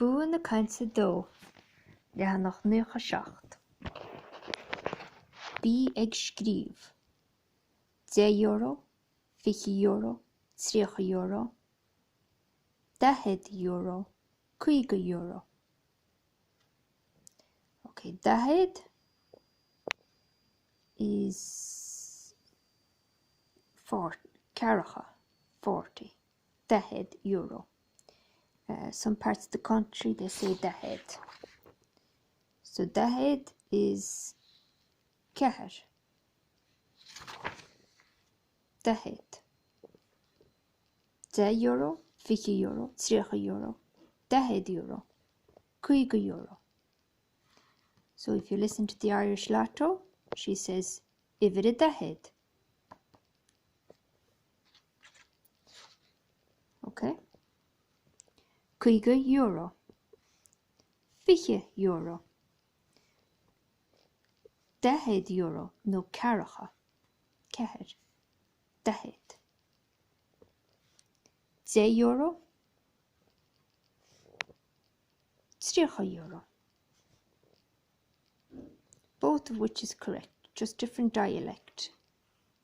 Bua na cainte dó leathanach 97. Bí ag scríobh €10, €20, €30, €10, €50. Okay, 10 is 40, caracha, 40, €10. Some parts of the country they say 10. So 10 is ceathair. 10. €10, €20, €30, €10, €50. So if you listen to the Irish Lotto, she says Iver a 10. Okay. €50, €20, €10 no caracha, ceathair, 10. €10, €30. Both of which is correct, just different dialect.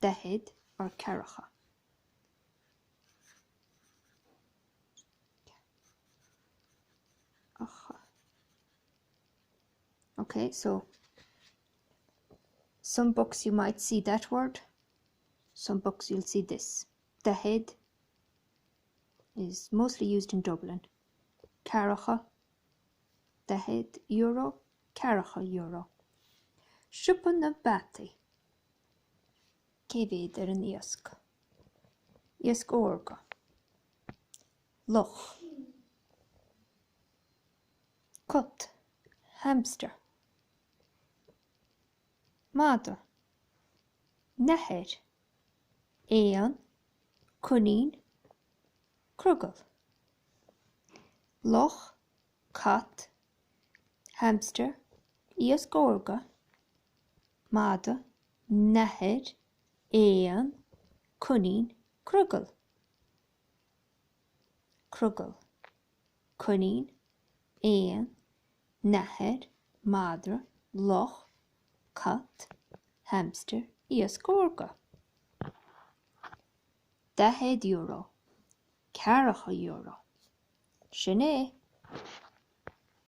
10 or caracha. Okay, so some books you might see that word, some books you'll see this. 10 is mostly used in Dublin. Caracha, 10 euro, caracha euro. Siopa na bPeatai. Cévéad ar an iasc. Iasc orga. Loch. Cut. Hamster. Mada. Neher. Éan. Cunín. Cruggal. Loch. Cat. Hamster. Iasc orga. Mada. Neher. Éan. Cunín. Cruggal. Cruggal. Cunín. Éan. Neher. Madra. Loch. Cat. Hamster. Iasc orga. 10 euro. Caracha euro. Sinné.